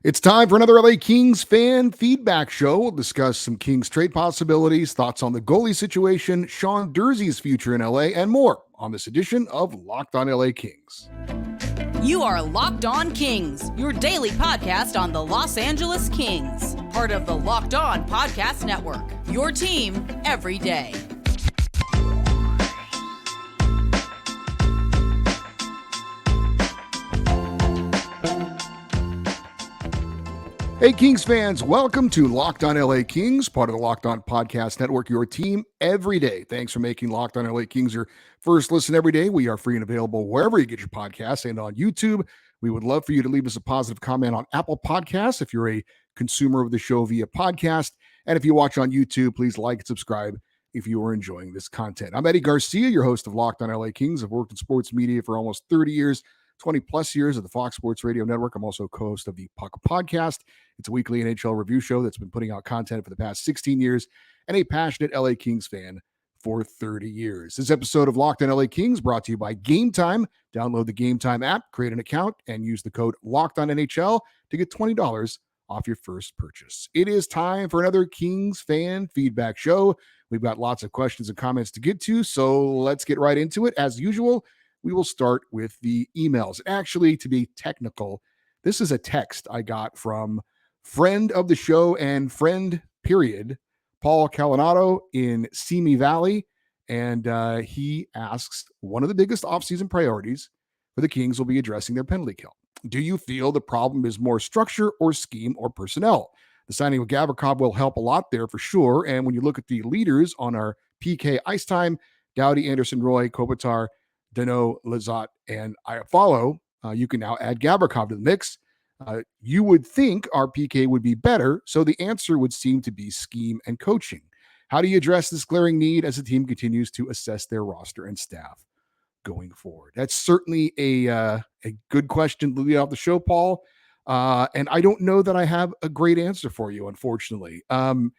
It's time for another LA Kings fan feedback show. We'll discuss some Kings trade possibilities, thoughts on the goalie situation, Sean Durzi's future in LA, and more on this edition of Locked on LA Kings. You are Locked On Kings, your daily podcast on the Los Angeles Kings, part of the Locked On Podcast Network, your team every day. Hey, Kings fans, welcome to Locked on LA Kings, part of the Locked On Podcast Network, your team every day. Thanks for making Locked on LA Kings your first listen every day. We are free and available wherever you get your podcasts and on YouTube. We would love for you to leave us a positive comment on Apple Podcasts if you're a consumer of the show via podcast. And if you watch on YouTube, please like and subscribe if you are enjoying this content. I'm Eddie Garcia, your host of Locked on LA Kings. I've worked in sports media for almost 30 years. 20 plus years at the Fox Sports Radio Network. I'm also co-host of the Puck Podcast. It's a weekly NHL review show that's been putting out content for the past 16 years and a passionate LA Kings fan for 30 years. This episode of Locked on LA Kings brought to you by Gametime. Download the Gametime app, create an account, and use the code LOCKEDONNHL to get $20 off your first purchase. It is time for another Kings fan feedback show. We've got lots of questions and comments to get to, so let's get right into it. As usual, we will start with the emails. Actually, to be technical, this is a text I got from friend of the show and friend, period, Paul Calinato in Simi Valley. And he asks, one of the biggest offseason priorities for the Kings will be addressing their penalty kill. Do you feel the problem is more structure or scheme or personnel? The signing of Gavrikov will help a lot there for sure. And when you look at the leaders on our PK ice time, Doughty, Anderson, Roy, Kopitar, Dano, Lizotte, and Iafallo, you can now add Gavrikov to the mix. You would think our PK would be better, so the answer would seem to be scheme and coaching. How do you address this glaring need as the team continues to assess their roster and staff going forward? That's certainly a good question to lead off the show, Paul. And I don't know that I have a great answer for you, unfortunately. One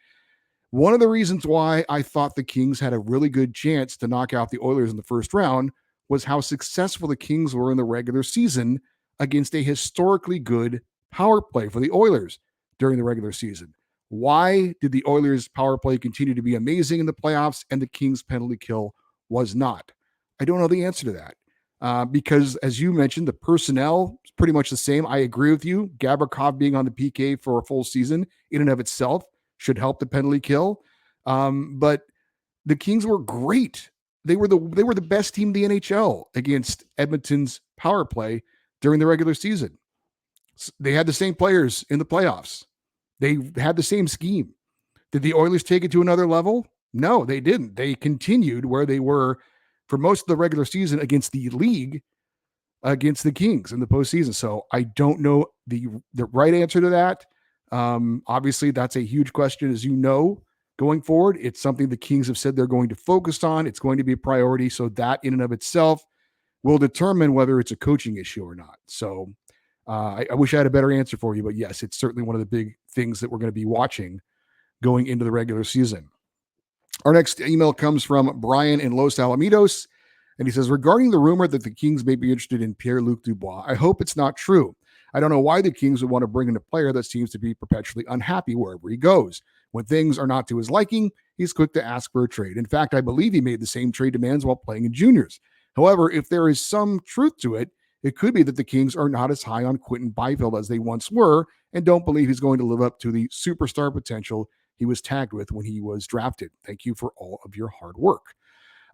of the reasons why I thought the Kings had a really good chance to knock out the Oilers in the first round was how successful the Kings were in the regular season against a historically good power play for the Oilers during the regular season. Why did the Oilers' power play continue to be amazing in the playoffs and the Kings' penalty kill was not? I don't know the answer to that because, as you mentioned, the personnel is pretty much the same. I agree with you. Gavrikov being on the PK for a full season in and of itself should help the penalty kill. But the Kings were great. They were the best team in the NHL against Edmonton's power play during the regular season. They had the same players in the playoffs. They had the same scheme. Did the Oilers take it to another level? No, they didn't. They continued where they were for most of the regular season against the league, against the Kings in the postseason. So I don't know the right answer to that. Obviously, that's a huge question, as you know. Going forward, it's something the Kings have said they're going to focus on. It's going to be a priority. So that in and of itself will determine whether it's a coaching issue or not. So I wish I had a better answer for you, but yes, it's certainly one of the big things that we're going to be watching going into the regular season. Our next email comes from Brian in Los Alamitos, and he says, regarding the rumor that the Kings may be interested in Pierre-Luc Dubois, I hope it's not true. I don't know why the Kings would want to bring in a player that seems to be perpetually unhappy wherever he goes. When things are not to his liking, he's quick to ask for a trade. In fact, I believe he made the same trade demands while playing in juniors. However, if there is some truth to it, it could be that the Kings are not as high on Quinton Byfield as they once were and don't believe he's going to live up to the superstar potential he was tagged with when he was drafted. Thank you for all of your hard work.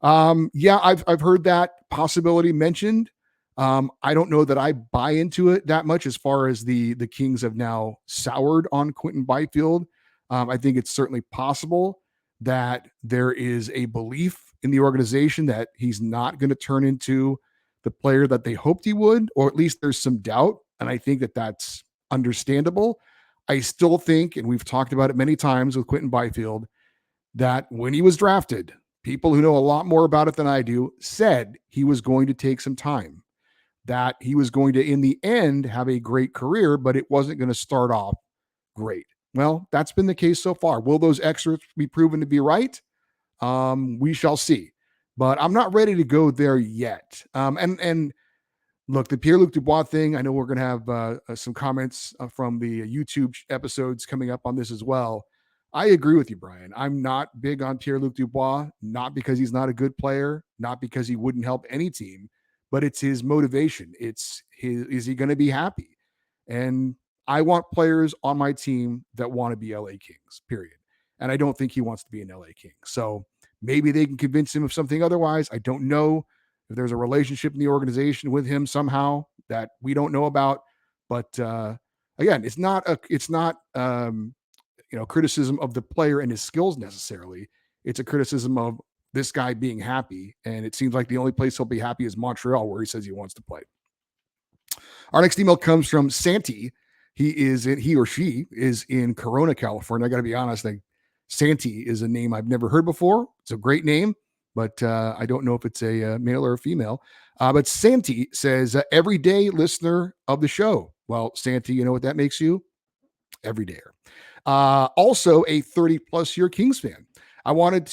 Yeah, I've heard that possibility mentioned. I don't know that I buy into it that much as far as the Kings have now soured on Quinton Byfield. I think it's certainly possible that there is a belief in the organization that he's not going to turn into the player that they hoped he would, or at least there's some doubt. And I think that that's understandable. I still think, and we've talked about it many times with Quinton Byfield, that when he was drafted, people who know a lot more about it than I do said he was going to take some time, that he was going to, in the end, have a great career, but it wasn't going to start off great. Well, that's been the case so far. Will those experts be proven to be right? We shall see. But I'm not ready to go there yet. And Look, the Pierre-Luc Dubois thing, I know we're going to have some comments from the YouTube episodes coming up on this as well. I agree with you, Brian. I'm not big on Pierre-Luc Dubois, not because he's not a good player, not because he wouldn't help any team, but it's his motivation. It's his, is he going to be happy? And I want players on my team that want to be LA Kings, period. And I don't think he wants to be an LA King. So maybe they can convince him of something otherwise. I don't know if there's a relationship in the organization with him somehow that we don't know about. But again, it's not criticism of the player and his skills necessarily. It's a criticism of this guy being happy, and it seems like the only place he'll be happy is Montreal, where he says he wants to play. Our next email comes from Santi. He or she is in Corona, California. I got to be honest, Santi is a name I've never heard before. It's a great name, but I don't know if it's a male or a female. But Santi says, everyday listener of the show. Well, Santi, you know what that makes you? Everydayer. Also a 30 plus year Kings fan. I wanted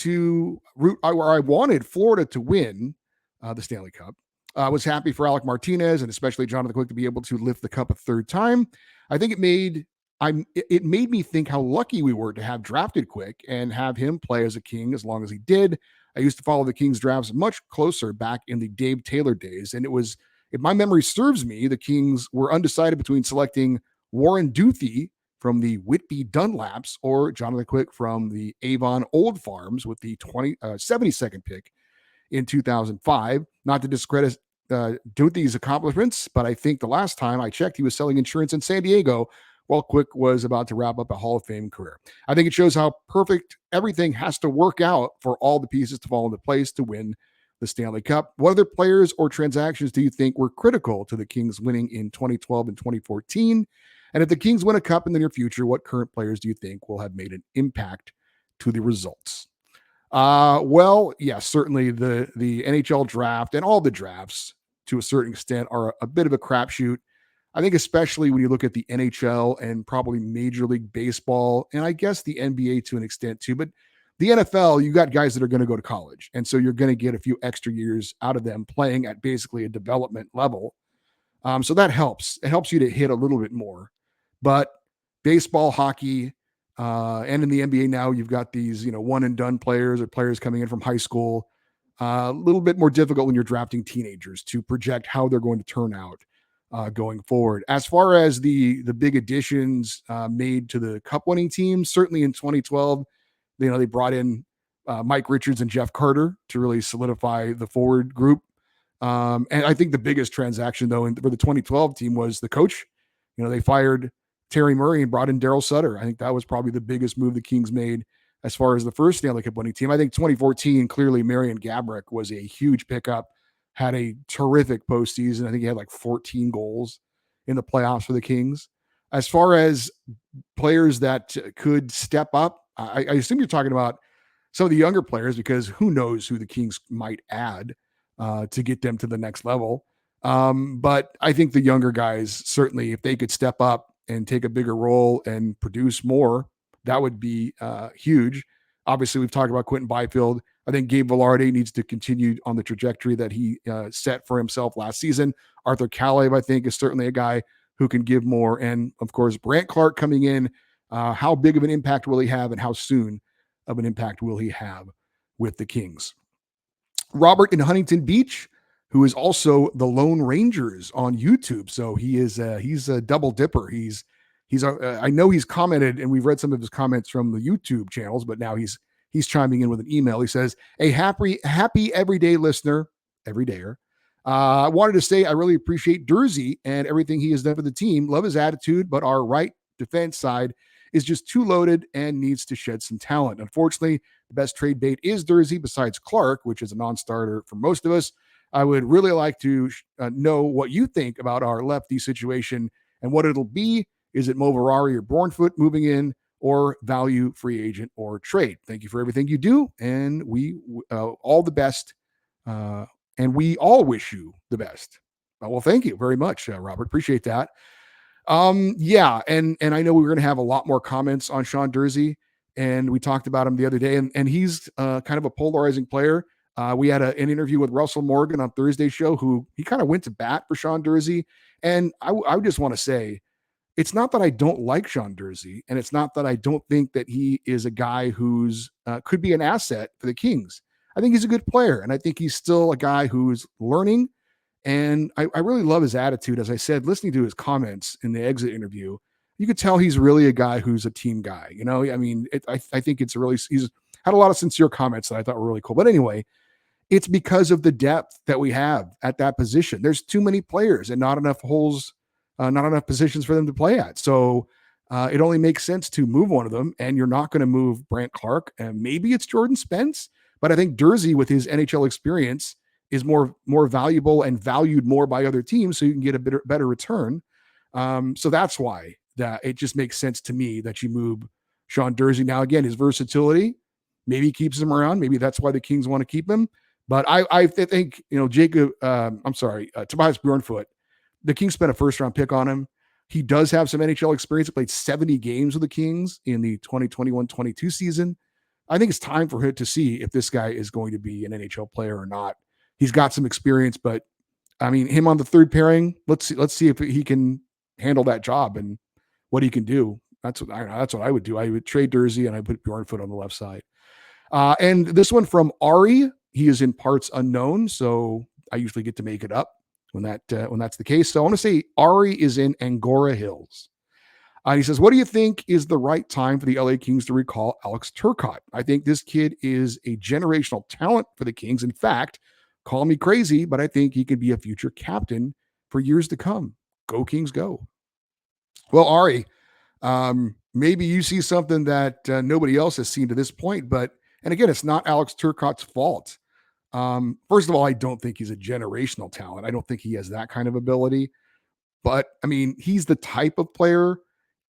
Florida to win the Stanley Cup. I was happy for Alec Martinez and especially Jonathan Quick to be able to lift the cup a third time. I think it made me think how lucky we were to have drafted Quick and have him play as a King as long as he did. I used to follow the Kings drafts much closer back in the Dave Taylor days, and it was, if my memory serves me, the Kings were undecided between selecting Warren Duthie from the Whitby Dunlaps or Jonathan Quick from the Avon Old Farms with the 72nd pick in 2005. Not to discredit Duthie's accomplishments, but I think the last time I checked, he was selling insurance in San Diego while Quick was about to wrap up a Hall of Fame career. I think it shows how perfect everything has to work out for all the pieces to fall into place to win the Stanley Cup. What other players or transactions do you think were critical to the Kings winning in 2012 and 2014? And if the Kings win a cup in the near future, what current players do you think will have made an impact to the results? Well, yeah, certainly the NHL draft and all the drafts to a certain extent are a bit of a crapshoot. I think especially when you look at the NHL and probably Major League Baseball, and I guess the NBA to an extent too, but the NFL, you got guys that are going to go to college. And so you're going to get a few extra years out of them playing at basically a development level. So that helps. It helps you to hit a little bit more. But baseball, hockey, and in the NBA now, you've got these, one and done players or players coming in from high school. A little bit more difficult when you're drafting teenagers to project how they're going to turn out going forward. As far as the big additions made to the cup winning team, certainly in 2012, they brought in Mike Richards and Jeff Carter to really solidify the forward group. And I think the biggest transaction, though, for the 2012 team was the coach. They fired Terry Murray and brought in Daryl Sutter. I think that was probably the biggest move the Kings made as far as the first Stanley Cup winning team. I think 2014, clearly Marian Gaborik was a huge pickup, had a terrific postseason. I think he had like 14 goals in the playoffs for the Kings. As far as players that could step up, I assume you're talking about some of the younger players, because who knows who the Kings might add to get them to the next level. But I think the younger guys, certainly, if they could step up and take a bigger role and produce more, that would be huge. Obviously, we've talked about Quentin Byfield. I think Gabe Velarde needs to continue on the trajectory that he set for himself last season. Arthur Kalev, I think, is certainly a guy who can give more. And, of course, Brandt Clark coming in. How big of an impact will he have, and how soon of an impact will he have with the Kings? Robert in Huntington Beach, who is also the Lone Rangers on YouTube. So he's a double dipper. I know he's commented, and we've read some of his comments from the YouTube channels, but now he's chiming in with an email. He says, a happy everyday listener, everydayer. I wanted to say I really appreciate Durzi and everything he has done for the team. Love his attitude, but our right defense side is just too loaded and needs to shed some talent. Unfortunately, the best trade bait is Durzi besides Clark, which is a non-starter for most of us. I would really like to know what you think about our lefty situation and what it'll be. Is it Mo Verari or Bornfoot moving in, or value, free agent, or trade? Thank you for everything you do, and we all the best, and we all wish you the best. Well, thank you very much, Robert. Appreciate that. Yeah, and I know we're going to have a lot more comments on Sean Durzi, and we talked about him the other day, and he's kind of a polarizing player. We had an interview with Russell Morgan on Thursday's show, who he kind of went to bat for Sean Durzi. And I just want to say, it's not that I don't like Sean Durzi, and it's not that I don't think that he is a guy who's could be an asset for the Kings. I think he's a good player, and I think he's still a guy who's learning. And I really love his attitude. As I said, listening to his comments in the exit interview, you could tell he's really a guy who's a team guy. I mean, I think it's really, he's had a lot of sincere comments that I thought were really cool. But anyway, it's because of the depth that we have at that position. There's too many players and not enough holes, not enough positions for them to play at. So it only makes sense to move one of them, and you're not going to move Brandt Clarke, and maybe it's Jordan Spence, but I think Durzi, with his NHL experience, is more valuable and valued more by other teams, so you can get a better return. So that's why that it just makes sense to me that you move Sean Durzi. Now, again, his versatility maybe keeps him around. Maybe that's why the Kings want to keep him. But I think, Tobias Bjornfoot, the Kings spent a first-round pick on him. He does have some NHL experience. He played 70 games with the Kings in the 2021-22 season. I think it's time for him to see if this guy is going to be an NHL player or not. He's got some experience, but I mean, him on the third pairing, let's see if he can handle that job and what he can do. That's what I would do. I would trade Durzi and I put Bjornfoot on the left side. And this one from Ari, he is in parts unknown, so I usually get to make it up when that's the case. So I want to say Ari is in Angora Hills. He says, what do you think is the right time for the LA Kings to recall Alex Turcotte? I think this kid is a generational talent for the Kings. In fact, call me crazy, but I think he could be a future captain for years to come. Go Kings, go. Well, Ari, maybe you see something that nobody else has seen to this point, and again, it's not Alex Turcotte's fault. First of all, I don't think he's a generational talent. I don't think he has that kind of ability, but I mean, he's the type of player,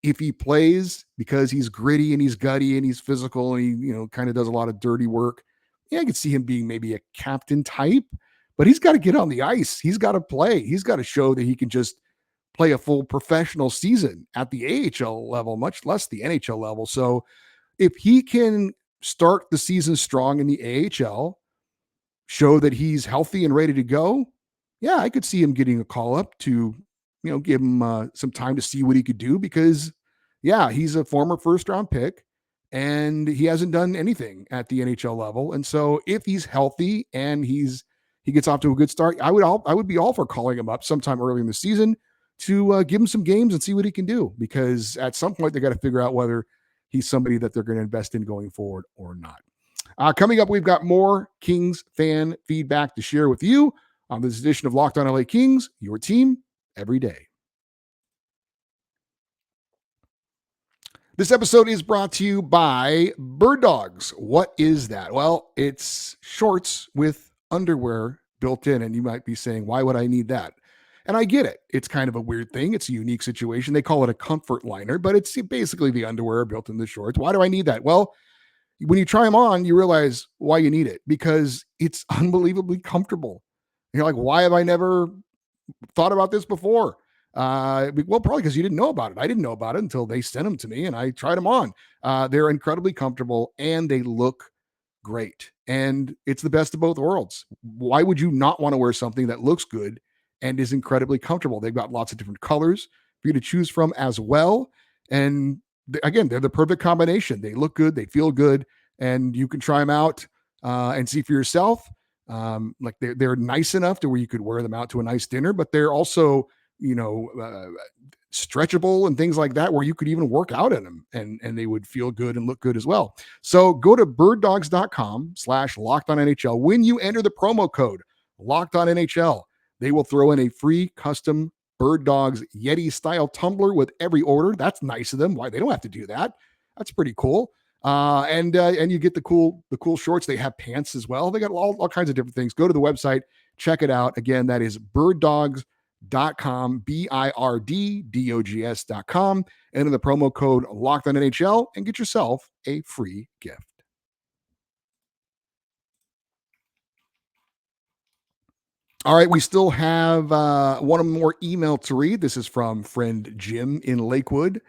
if he plays, because he's gritty and he's gutty and he's physical and he, kind of does a lot of dirty work. Yeah, I could see him being maybe a captain type, but he's got to get on the ice. He's got to play. He's got to show that he can just play a full professional season at the AHL level, much less the NHL level. So if he can start the season strong in the AHL, show that he's healthy and ready to go, yeah, I could see him getting a call up to, give him some time to see what he could do, because yeah, he's a former first round pick and he hasn't done anything at the NHL level. And so if he's healthy and he gets off to a good start, I would be all for calling him up sometime early in the season to give him some games and see what he can do, because at some point they got to figure out whether he's somebody that they're going to invest in going forward or not. Coming up, we've got more Kings fan feedback to share with you on this edition of Locked On LA Kings, your team every day. This episode is brought to you by Birddogs. What is that? Well, it's shorts with underwear built in, and you might be saying, why would I need that? And I get it. It's kind of a weird thing. It's a unique situation. They call it a comfort liner, but it's basically the underwear built in the shorts. Why do I need that? Well, when you try them on, you realize why you need it, because it's unbelievably comfortable. And you're like, why have I never thought about this before? Well, probably because you didn't know about it. I didn't know about it until they sent them to me and I tried them on. They're incredibly comfortable and they look great. And it's the best of both worlds. Why would you not want to wear something that looks good and is incredibly comfortable? They've got lots of different colors for you to choose from as well. And again, they're the perfect combination. They look good, they feel good, and you can try them out and see for yourself. Like they're nice enough to where you could wear them out to a nice dinner, but they're also, stretchable and things like that, where you could even work out in them and they would feel good and look good as well. So go to birddogs.com/lockedonnhl. When you enter the promo code LockedOnNHL, they will throw in a free custom Birddogs Yeti-style tumbler with every order. That's nice of them. Why? They don't have to do that. That's pretty cool. And you get the cool shorts. They have pants as well. They got all kinds of different things. Go to the website, check it out. Again, that is birddogs.com, birddogs.com. Enter the promo code LockedOnNHL and get yourself a free gift. All right, we still have one more email to read. This is from friend Jim in Lakewood.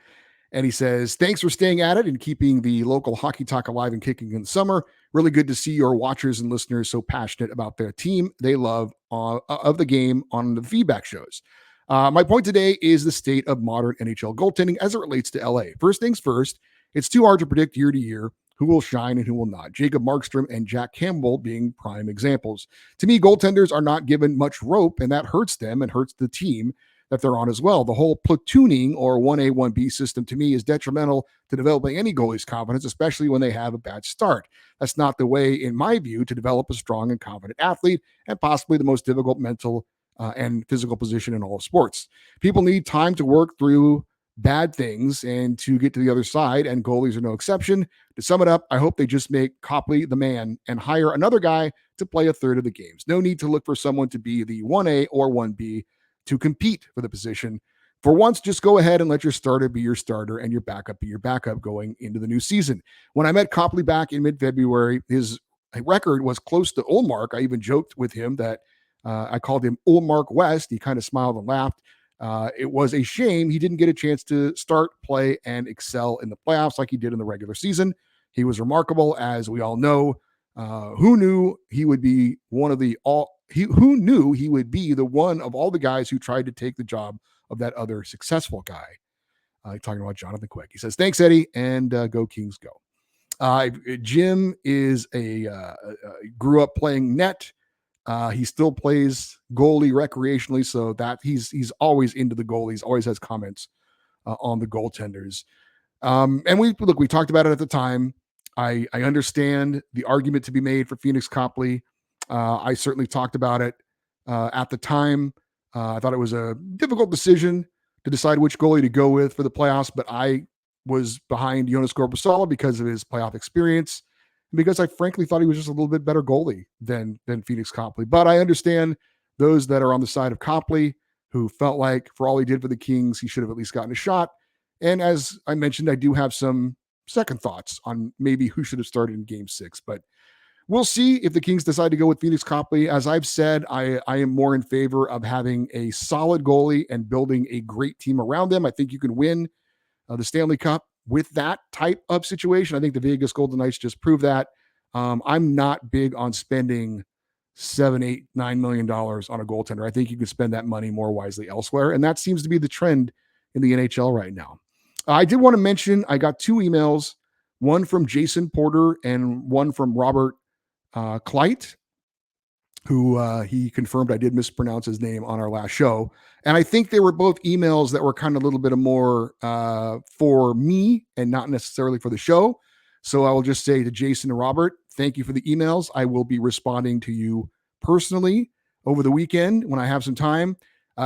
And he says, thanks for staying at it and keeping the local hockey talk alive and kicking in the summer. Really good to see your watchers and listeners so passionate about their team they love of the game on the feedback shows. My point today is the state of modern NHL goaltending as it relates to LA. First things first, it's too hard to predict year to year who will shine and who will not. Jacob Markstrom and Jack Campbell being prime examples. To me, goaltenders are not given much rope, and that hurts them and hurts the team that they're on as well. The whole platooning or 1A, 1B system to me is detrimental to developing any goalie's confidence, especially when they have a bad start. That's not the way, in my view, to develop a strong and confident athlete, and possibly the most difficult mental and physical position in all of sports. People need time to work through bad things and to get to the other side, and goalies are no exception. To sum it up, I hope they just make Copley the man and hire another guy to play a third of the games. No need to look for someone to be the 1A or 1B to compete for the position. For once, just go ahead and let your starter be your starter and your backup be your backup going into the new season. When I met Copley back in mid-February, his record was close to Ullmark. I even joked with him that I called him Ullmark West. He kind of smiled and laughed. It was a shame he didn't get a chance to start, play, and excel in the playoffs like he did in the regular season. He was remarkable, as we all know. Who knew he would be one of the who knew he would be the one of all the guys who tried to take the job of that other successful guy? Talking about Jonathan Quick. He says, "Thanks, Eddie, and go Kings, go." Jim is grew up playing net. He still plays goalie recreationally, so that he's always into the goalies. Always has comments on the goaltenders. And we talked about it at the time. I understand the argument to be made for Phoenix Copley. I certainly talked about it at the time. I thought it was a difficult decision to decide which goalie to go with for the playoffs, but I was behind Jonas Korpisalo because of his playoff experience, because I frankly thought he was just a little bit better goalie than Phoenix Copley. But I understand those that are on the side of Copley, who felt like for all he did for the Kings, he should have at least gotten a shot. And as I mentioned, I do have some second thoughts on maybe who should have started in Game 6. But we'll see if the Kings decide to go with Phoenix Copley. As I've said, I am more in favor of having a solid goalie and building a great team around them. I think you can win the Stanley Cup with that type of situation. I think the Vegas Golden Knights just proved that. I'm not big on spending $7, $8, $9 million on a goaltender. I think you can spend that money more wisely elsewhere. And that seems to be the trend in the NHL right now. I did want to mention, I got 2 emails, one from Jason Porter and one from Robert Kleit, who he confirmed I did mispronounce his name on our last show. And I think they were both emails that were kind of a little bit more for me and not necessarily for the show. So I will just say to Jason and Robert, thank you for the emails. I will be responding to you personally over the weekend when I have some time.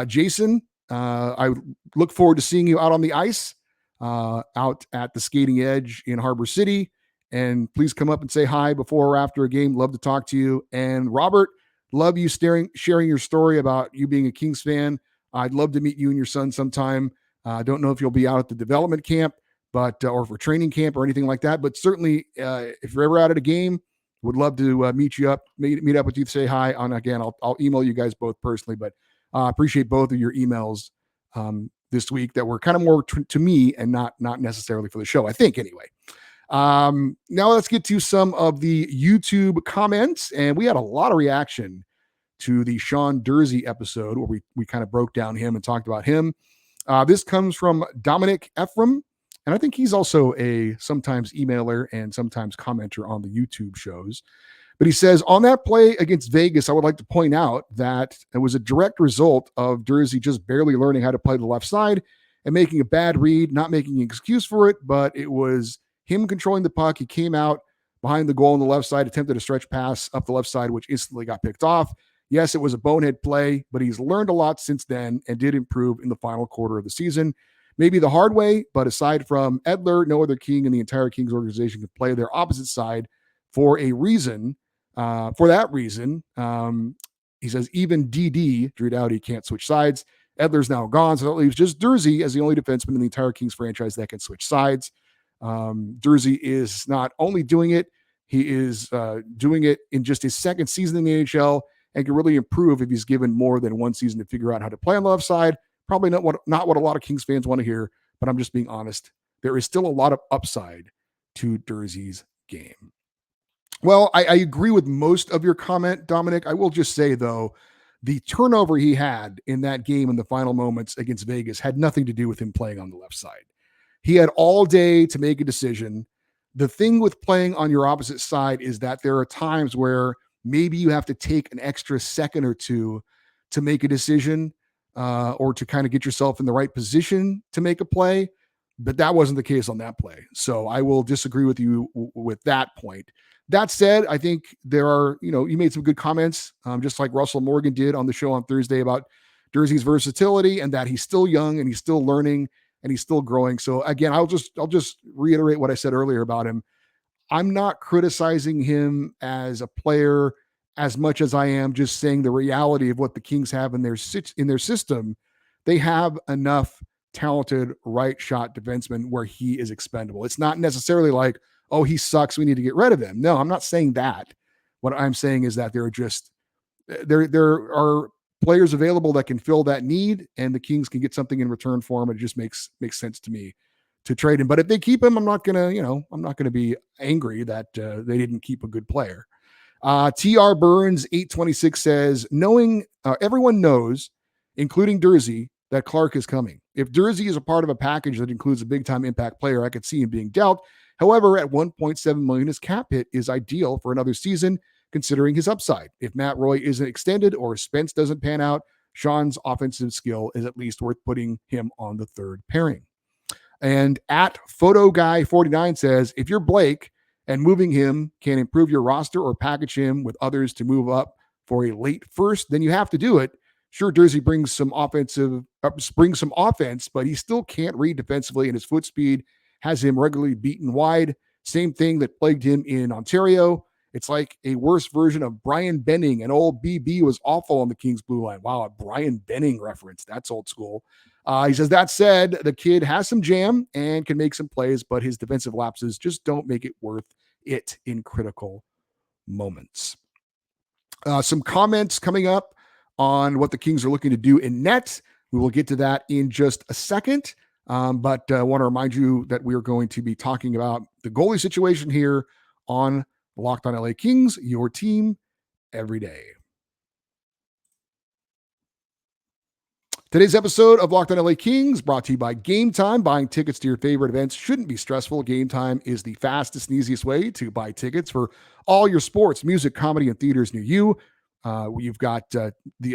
Jason, I look forward to seeing you out on the ice, out at the Skating Edge in Harbor City. And please come up and say hi before or after a game. Love to talk to you. And Robert, love you sharing your story about you being a Kings fan. I'd love to meet you and your son sometime. I don't know if you'll be out at the development camp, but or for training camp or anything like that. But certainly, if you're ever out at a game, would love to meet you up, meet up with you, say hi. And again, I'll email you guys both personally. But appreciate both of your emails this week that were kind of more to me and not necessarily for the show, I think, anyway. Now let's get to some of the YouTube comments, and we had a lot of reaction to the Sean Durzi episode where we kind of broke down him and talked about him. This comes from Dominic Ephraim, and I think he's also a sometimes emailer and sometimes commenter on the YouTube shows. But he says, on that play against Vegas, I would like to point out that it was a direct result of Durzi just barely learning how to play the left side and making a bad read, not making an excuse for it, but it was him controlling the puck. He came out behind the goal on the left side, attempted a stretch pass up the left side, which instantly got picked off. Yes, it was a bonehead play, but he's learned a lot since then and did improve in the final quarter of the season. Maybe the hard way, but aside from Edler, no other King in the entire Kings organization could play their opposite side for a reason. For that reason, he says, even DD, Drew Doughty, can't switch sides. Edler's now gone, so that leaves just Durzi as the only defenseman in the entire Kings franchise that can switch sides. Durzi is not only doing it, he is doing it in just his second season in the NHL and can really improve if he's given more than one season to figure out how to play on the left side. Probably not what a lot of Kings fans want to hear, but I'm just being honest. There is still a lot of upside to Durzi's game. Well, I agree with most of your comment, Dominic. I will just say, though, the turnover he had in that game in the final moments against Vegas had nothing to do with him playing on the left side. He had all day to make a decision. The thing with playing on your opposite side is that there are times where maybe you have to take an extra second or two to make a decision, or to kind of get yourself in the right position to make a play. But that wasn't the case on that play. So I will disagree with you with that point. That said, I think there are, you made some good comments, just like Russell Morgan did on the show on Thursday about Durzi's versatility and that he's still young and he's still learning and he's still growing. So again, I'll just reiterate what I said earlier about him. I'm not criticizing him as a player as much as I am just saying the reality of what the Kings have in their system. They have enough talented right shot defensemen where he is expendable. It's not necessarily like, oh, he sucks, we need to get rid of him. No, I'm not saying that. What I'm saying is that there are players available that can fill that need, and the Kings can get something in return for him. It just makes sense to me to trade him. But if they keep him, I'm not gonna be angry that they didn't keep a good player. TR Burns 826 says, knowing everyone knows, including Durzi, that Clark is coming. If Durzi is a part of a package that includes a big time impact player, I could see him being dealt. However, at 1.7 million, his cap hit is ideal for another season, considering his upside. If Matt Roy isn't extended or Spence doesn't pan out, Sean's offensive skill is at least worth putting him on the third pairing. And at Photo Guy 49 says, if you're Blake and moving him can improve your roster or package him with others to move up for a late first, then you have to do it. Sure, Durzi brings some offense, but he still can't read defensively, and his foot speed has him regularly beaten wide. Same thing that plagued him in Ontario. It's like a worse version of Brian Benning, and old BB was awful on the Kings blue line. Wow, a Brian Benning reference. That's old school. He says, that said, the kid has some jam and can make some plays, but his defensive lapses just don't make it worth it in critical moments. Some comments coming up on what the Kings are looking to do in net. We will get to that in just a second. But I want to remind you that we are going to be talking about the goalie situation here on Locked on LA Kings, your team every day. Today's episode of Locked on LA Kings brought to you by Gametime. Buying tickets to your favorite events shouldn't be stressful. Gametime is the fastest and easiest way to buy tickets for all your sports, music, comedy, and theaters near you. You've got a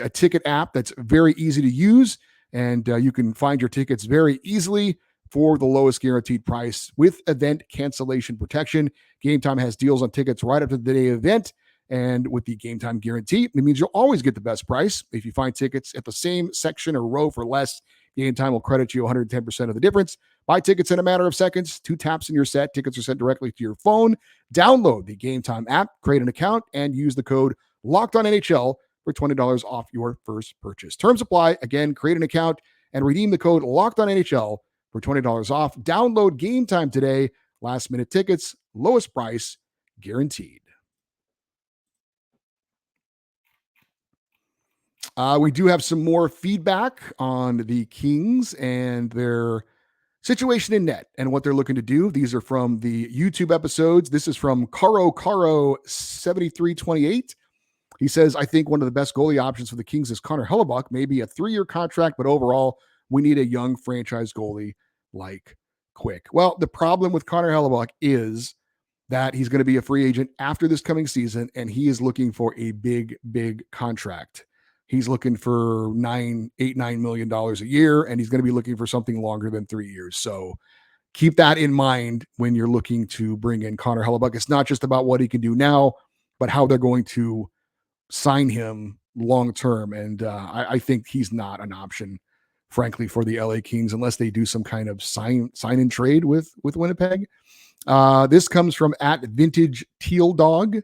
ticket app that's very easy to use, and you can find your tickets very easily for the lowest guaranteed price with event cancellation protection. Gametime has deals on tickets right up to the day of the event. And with the Gametime guarantee, it means you'll always get the best price. If you find tickets at the same section or row for less, Gametime will credit you 110% of the difference. Buy tickets in a matter of seconds. 2 taps in your set. Tickets are sent directly to your phone. Download the Gametime app, create an account, and use the code LOCKEDONNHL for $20 off your first purchase. Terms apply. Again, create an account and redeem the code LOCKEDONNHL for $20 off. Download Gametime today. Last minute tickets, lowest price guaranteed. We do have some more feedback on the Kings and their situation in net and what they're looking to do. These are from the YouTube episodes. This is from Caro 7328. He says, I think one of the best goalie options for the Kings is Connor Hellebuyck, maybe a 3-year contract, but overall, we need a young franchise goalie like Quick. Well, the problem with Connor Hellebuyck is that he's going to be a free agent after this coming season, and he is looking for a big contract. He's looking for $9 million a year, and he's going to be looking for something longer than 3 years. So keep that in mind when you're looking to bring in Connor Hellebuyck. It's not just about what he can do now, but how they're going to sign him long term. And I think he's not an option, frankly, for the LA Kings unless they do some kind of sign and trade with Winnipeg. This comes from at Vintage Teal Dog.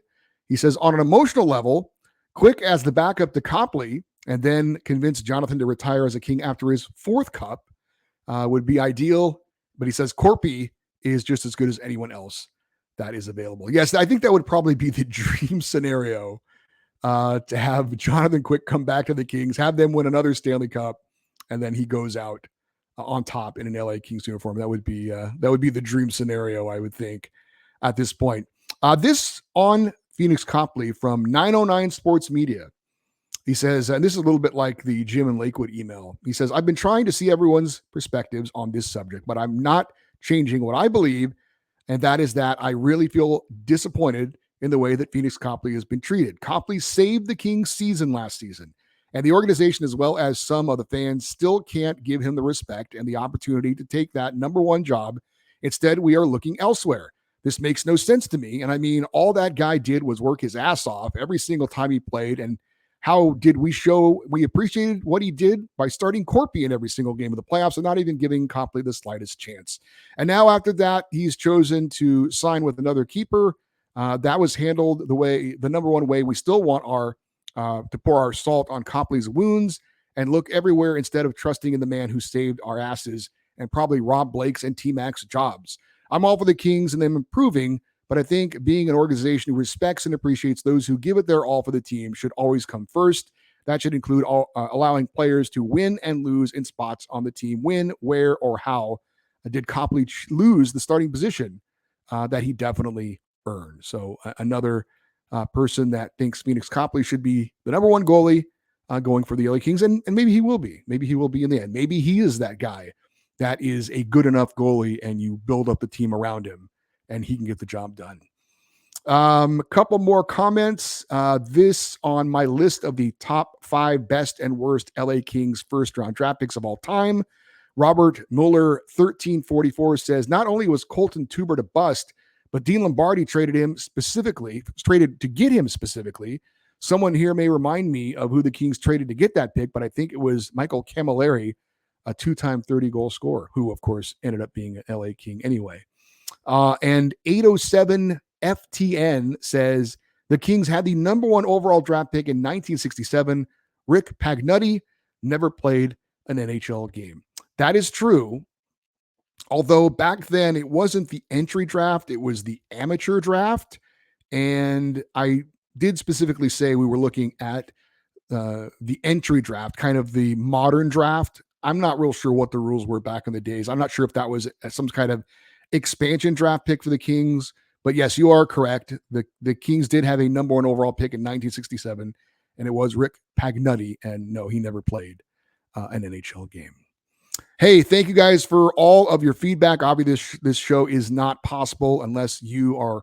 He says, on an emotional level, Quick as the backup to Copley and then convince Jonathan to retire as a King after his 4th cup would be ideal. But he says Corpy is just as good as anyone else that is available. Yes, I think that would probably be the dream scenario, to have Jonathan Quick come back to the Kings, have them win another Stanley Cup, and then he goes out on top in an LA Kings uniform. That would be the dream scenario, I would think, at this point. This on Phoenix Copley from 909 Sports Media. He says, and this is a little bit like the Jim and Lakewood email. He says, I've been trying to see everyone's perspectives on this subject, but I'm not changing what I believe. And that is that I really feel disappointed in the way that Phoenix Copley has been treated. Copley saved the Kings season last season, and the organization, as well as some of the fans, still can't give him the respect and the opportunity to take that number one job. Instead, we are looking elsewhere. This makes no sense to me. And I mean, all that guy did was work his ass off every single time he played. And how did we show we appreciated what he did by starting Corpy in every single game of the playoffs and not even giving Copley the slightest chance? And now after that, he's chosen to sign with another keeper. That was handled the number one way. We still want to pour our salt on Copley's wounds and look everywhere instead of trusting in the man who saved our asses and probably Rob Blake's and T-Mac's jobs. I'm all for the Kings and them improving, but I think being an organization who respects and appreciates those who give it their all for the team should always come first. That should include allowing players to win and lose in spots on the team. When, where, or how did Copley lose the starting position that he definitely earned? So another person that thinks Phoenix Copley should be the number one goalie going for the LA Kings, and maybe he will be. Maybe he will be in the end. Maybe he is that guy that is a good enough goalie, and you build up the team around him, and he can get the job done. Couple more comments. This on my list of the top 5 best and worst LA Kings first round draft picks of all time. Robert Mueller 1344 says, not only was Colton Tuber a bust, but Dean Lombardi traded to get him specifically. Someone here may remind me of who the Kings traded to get that pick, but I think it was Michael Camilleri, a 2-time 30-goal scorer, who, of course, ended up being an LA King anyway. And 807 FTN says, the Kings had the number 1 overall draft pick in 1967. Rick Pagnutti never played an NHL game. That is true. Although back then it wasn't the entry draft, it was the amateur draft. And I did specifically say we were looking at the entry draft, kind of the modern draft. I'm not real sure what the rules were back in the days. I'm not sure if that was some kind of expansion draft pick for the Kings. But yes, you are correct. The Kings did have a number 1 overall pick in 1967, and it was Rick Pagnutti. And no, he never played an NHL game. Hey, thank you guys for all of your feedback. Obviously, this show is not possible unless you are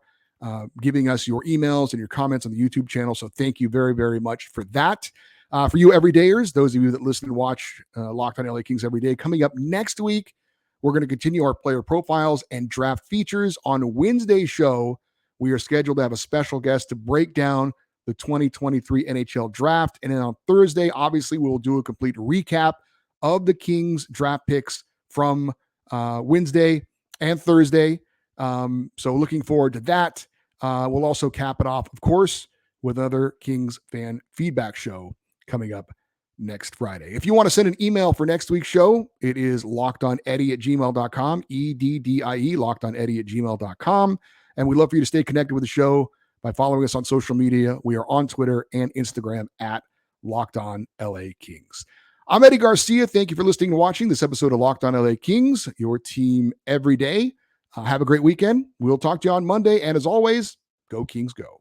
giving us your emails and your comments on the YouTube channel. So thank you very, very much for that. For you everydayers, those of you that listen and watch Locked on LA Kings every day, coming up next week, we're going to continue our player profiles and draft features. On Wednesday's show, we are scheduled to have a special guest to break down the 2023 NHL draft. And then on Thursday, obviously, we will do a complete recap of the Kings draft picks from Wednesday and Thursday. So looking forward to that. We'll also cap it off, of course, with another Kings fan feedback show coming up next Friday. If you want to send an email for next week's show, it is lockedoneddie@gmail.com, EDDIE, lockedoneddie@gmail.com. And we'd love for you to stay connected with the show by following us on social media. We are on Twitter and Instagram at Locked On LA Kings. I'm Eddie Garcia. Thank you for listening and watching this episode of Locked On LA Kings, your team every day. Have a great weekend. We'll talk to you on Monday. And as always, go Kings, go.